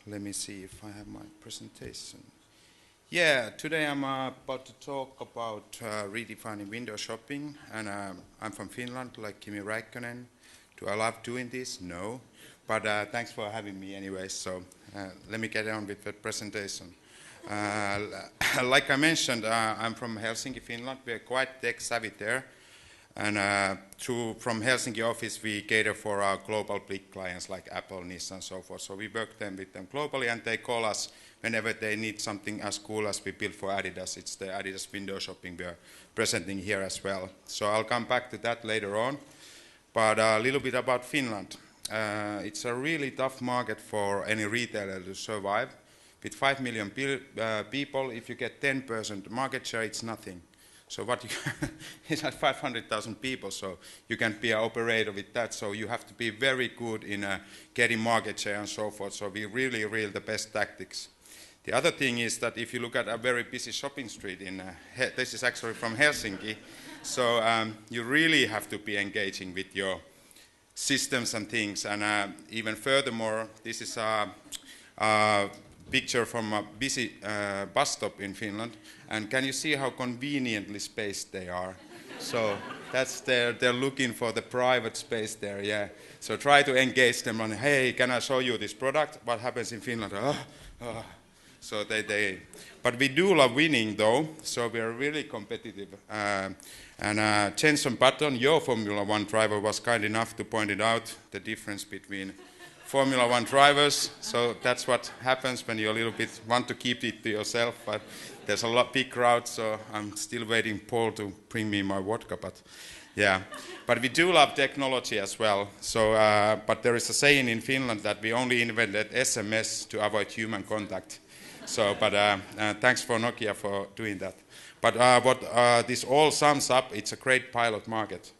let me see if I have my presentation. Yeah, today I'm about to talk about redefining window shopping, and I'm from Finland, like Kimi Räikkönen. Do I love doing this? No, but thanks for having me anyway. So let me get on with the presentation. Like I mentioned, I'm from Helsinki, Finland. We're quite tech-savvy there. And from Helsinki office, we cater for our global big clients like Apple, Nissan, and so forth. So we work with them globally, and they call us whenever they need something as cool as we built for Adidas. It's the Adidas window shopping we are presenting here as well. So I'll come back to that later on. But a little bit about Finland. It's a really tough market for any retailer to survive. With 5 million people, if you get 10% market share, it's nothing. So what you it's like 500,000 people, so you can't be an operator with that. So you have to be very good in getting market share and so forth. So we really the best tactics. The other thing is that if you look at a very busy shopping street this is actually from Helsinki, so you really have to be engaging with your systems and things. And even furthermore, this is a picture from a busy bus stop in Finland, and can you see how conveniently spaced they are? So that's they're looking for the private space there, yeah. So try to engage them on, hey, can I show you this product? What happens in Finland? So but we do love winning though, so we are really competitive. And Jenson Button, your Formula One driver, was kind enough to point it out, the difference between Formula One drivers. So that's what happens when you a little bit want to keep it to yourself, but there's a big crowd, so I'm still waiting Paul to bring me my vodka, but yeah. But we do love technology as well. So, but there is a saying in Finland that we only invented SMS to avoid human contact. So, but thanks for Nokia for doing that. But what this all sums up, it's a great pilot market,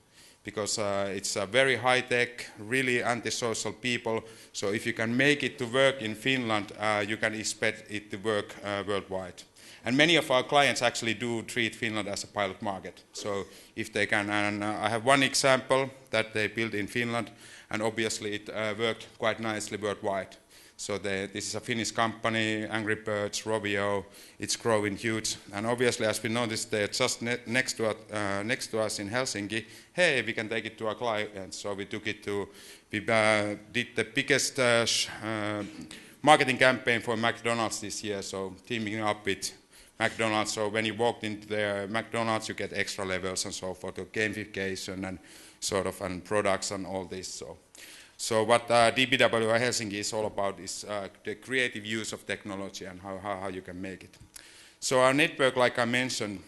because it's a very high-tech, really antisocial people. So if you can make it to work in Finland, you can expect it to work worldwide. And many of our clients actually do treat Finland as a pilot market. So if they can, and I have one example that they built in Finland, and obviously it worked quite nicely worldwide. So this is a Finnish company, Angry Birds, Rovio. It's growing huge. And obviously, as we noticed, they're just next to us in Helsinki. Hey, we can take it to our clients. So we took it to, we did the biggest marketing campaign for McDonald's this year. So teaming up with McDonald's. So when you walked into the McDonald's, you get extra levels and so forth, gamification and sort of and products and all this. So what DBW Helsinki is all about is the creative use of technology and how you can make it. So our network, like I mentioned,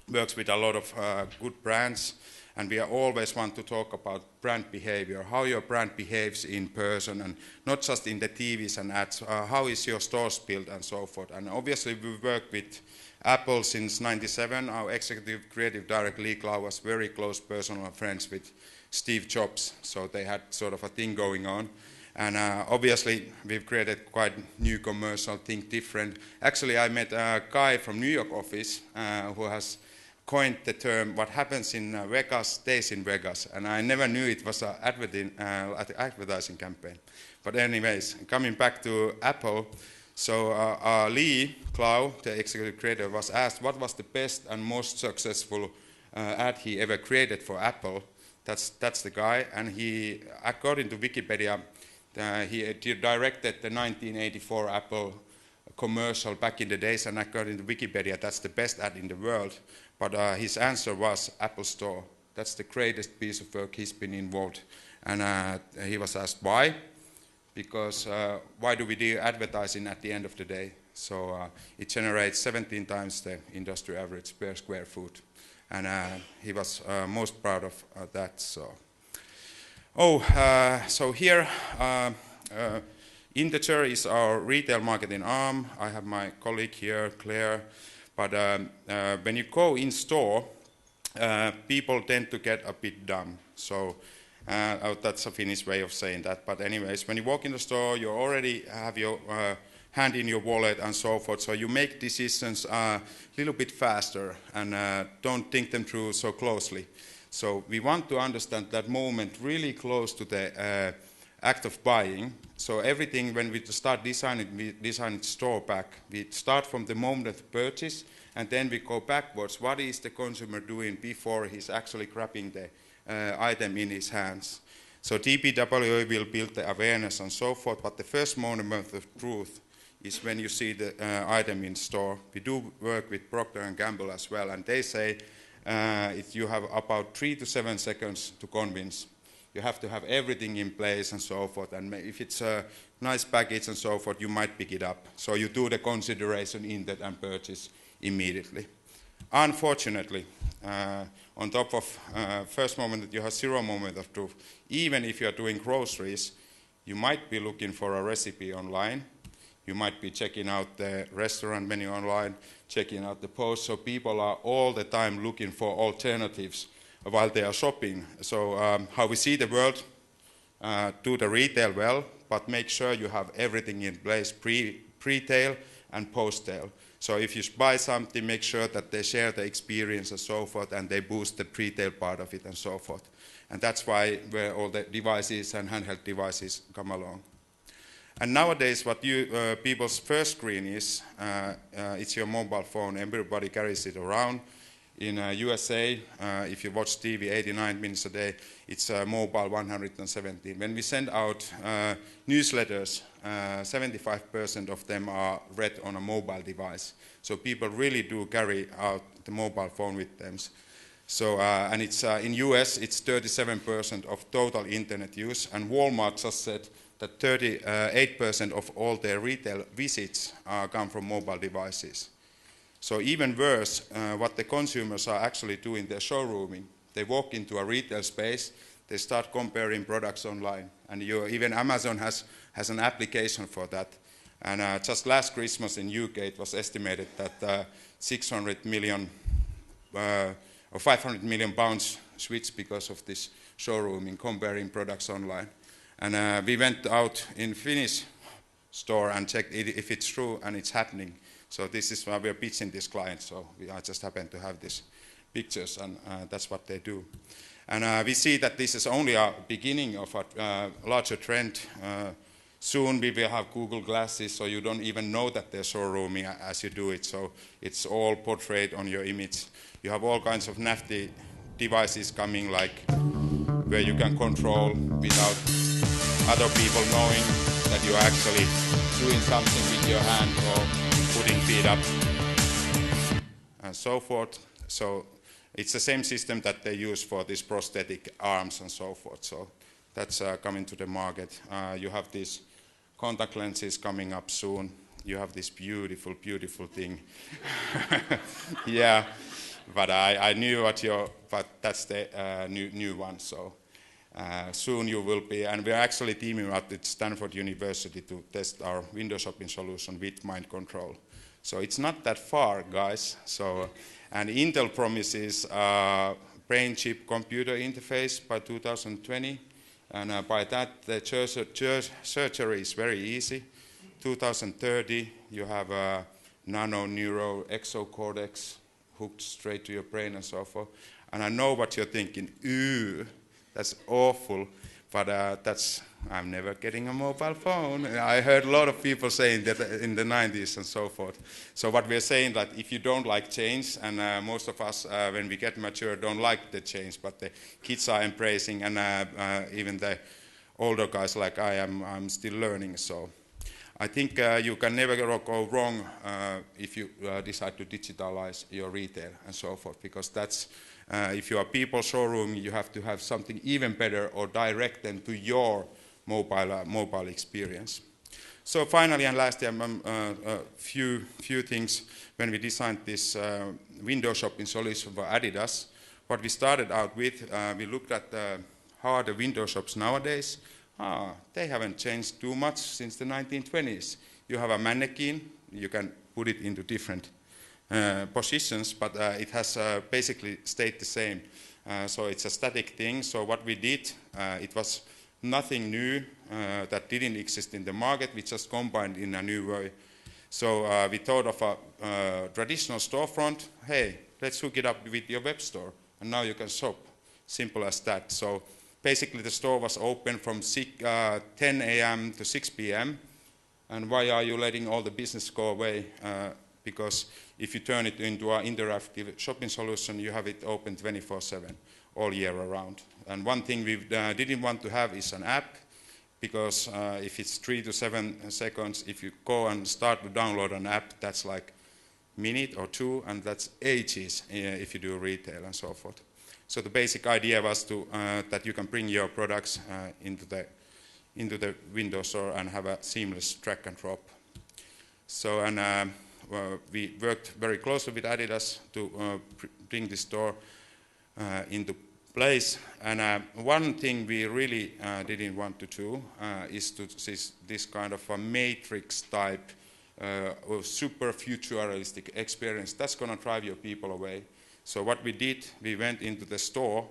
works with a lot of good brands, and we always want to talk about brand behavior, how your brand behaves in person, and not just in the TVs and ads, how is your stores built and so forth. And obviously we work with Apple since '97. Our executive creative director Lee Clow was very close personal friends with Steve Jobs, so they had sort of a thing going on. And obviously we've created quite new commercial, think different. Actually I met a guy from New York office who has coined the term, what happens in Vegas stays in Vegas, and I never knew it was an advertising campaign. But anyways, coming back to Apple, so Lee Clow, the executive creator, was asked what was the best and most successful ad he ever created for Apple. That's the guy, and he, according to Wikipedia, he directed the 1984 Apple commercial back in the days, and according to Wikipedia, that's the best ad in the world. But his answer was Apple Store. That's the greatest piece of work he's been involved. And he was asked why, because why do we do advertising at the end of the day? So it generates 17 times the industry average per square foot. And he was most proud of that. So, so here, Integer is our retail marketing arm. I have my colleague here, Claire. But when you go in store, people tend to get a bit dumb. So that's a Finnish way of saying that. But anyways, when you walk in the store, you already have your hand in your wallet and so forth. So you make decisions a little bit faster and don't think them through so closely. So we want to understand that moment really close to the act of buying. So everything, when we start designing, we design it store back. We start from the moment of purchase, and then we go backwards. What is the consumer doing before he's actually grabbing the item in his hands? So TBWA will build the awareness and so forth, but the first moment of truth is when you see the item in store. We do work with Procter & Gamble as well, and they say you have about 3 to 7 seconds to convince. You have to have everything in place and so forth, and if it's a nice package and so forth, you might pick it up. So you do the consideration in that and purchase immediately. Unfortunately, on top of first moment that you have 0 moment of truth, even if you are doing groceries, you might be looking for a recipe online. You might be checking out the restaurant menu online, checking out the post. So people are all the time looking for alternatives while they are shopping. So how we see the world, do the retail well, but make sure you have everything in place, pre-tail and post-tail. So if you buy something, make sure that they share the experience and so forth, and they boost the pre-tail part of it and so forth. And that's why where all the devices and handheld devices come along. And nowadays, what people's first screen is, it's your mobile phone. Everybody carries it around. In USA, if you watch TV 89 minutes a day, it's mobile 117. When we send out newsletters, 75% of them are read on a mobile device. So people really do carry out the mobile phone with them. So, and it's in US, it's 37% of total internet use, and Walmart just said that 38% of all their retail visits come from mobile devices. So even worse, what the consumers are actually doing, they're showrooming. They walk into a retail space, they start comparing products online. And even Amazon has an application for that. And just last Christmas in UK, it was estimated that 600 million or 500 million pounds switched because of this showrooming, comparing products online. And we went out in Finnish store and checked if it's true, and it's happening. So this is why we are pitching this client. So I just happen to have these pictures, and that's what they do. And we see that this is only a beginning of a larger trend. Soon we will have Google Glasses, so you don't even know that they're showrooming as you do it. So it's all portrayed on your image. You have all kinds of nifty devices coming, like where you can control without other people knowing that you're actually doing something with your hand or putting feet up and so forth. So it's the same system that they use for these prosthetic arms and so forth. So that's coming to the market. You have these contact lenses coming up soon. You have this beautiful, beautiful thing. Yeah, but I knew but that's the new one. So soon you will be, and we're actually teaming up with Stanford University to test our window shopping solution with mind control. So it's not that far, guys. So, and Intel promises brain chip computer interface by 2020. And by that, the surgery is very easy. 2030, you have a nano-neuro exocortex hooked straight to your brain and so forth. And I know what you're thinking, ooh, that's awful, but I'm never getting a mobile phone. I heard a lot of people saying that in the 90s and so forth. So what we're saying that if you don't like change, and most of us, when we get mature, don't like the change, but the kids are embracing, and even the older guys like I am, I'm still learning. So I think you can never go wrong if you decide to digitalize your retail and so forth, because that's, if you are people showroom, you have to have something even better or direct them to your mobile experience. So finally and lastly, a few things. When we designed this window shopping solution for Adidas, what we started out with, we looked at how are the window shops nowadays. They haven't changed too much since the 1920s. You have a mannequin, you can put it into different positions, but it has basically stayed the same. So it's a static thing. So what we did, it was nothing new that didn't exist in the market. We just combined in a new way. So we thought of a traditional storefront. Hey, let's hook it up with your web store, and now you can shop. Simple as that. So basically the store was open from 10 a.m. to 6 p.m. And why are you letting all the business go away? Because if you turn it into an interactive shopping solution, you have it open 24/7, all year around. And one thing we didn't want to have is an app, because if it's 3 to 7 seconds, if you go and start to download an app, that's like a minute or two, and that's ages if you do retail and so forth. So the basic idea was that you can bring your products into the Windows Store and have a seamless drag and drop. So, and we worked very closely with Adidas to bring the store into place. And one thing we really didn't want to do is to see this kind of a matrix type or super futuristic experience. That's going to drive your people away. So what we did, we went into the store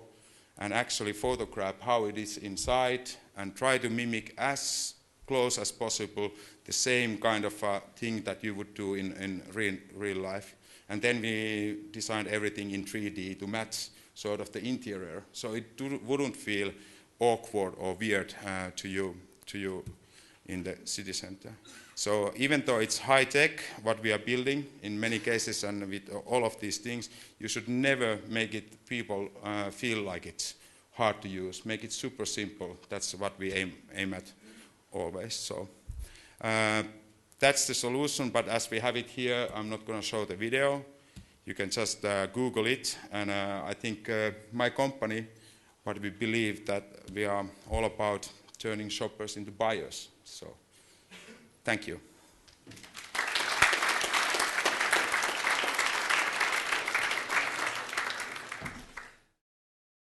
and actually photographed how it is inside and try to mimic as close as possible the same kind of thing that you would do in real life. And then we designed everything in 3D to match sort of the interior, so it wouldn't feel awkward or weird to you in the city center. So even though it's high tech, what we are building in many cases, and with all of these things, you should never make it people feel like it's hard to use. Make it super simple. That's what we aim at always. So that's the solution, but as we have it here, I'm not going to show the video. You can just Google it, and I think my company, what we believe, that we are all about turning shoppers into buyers. So, thank you.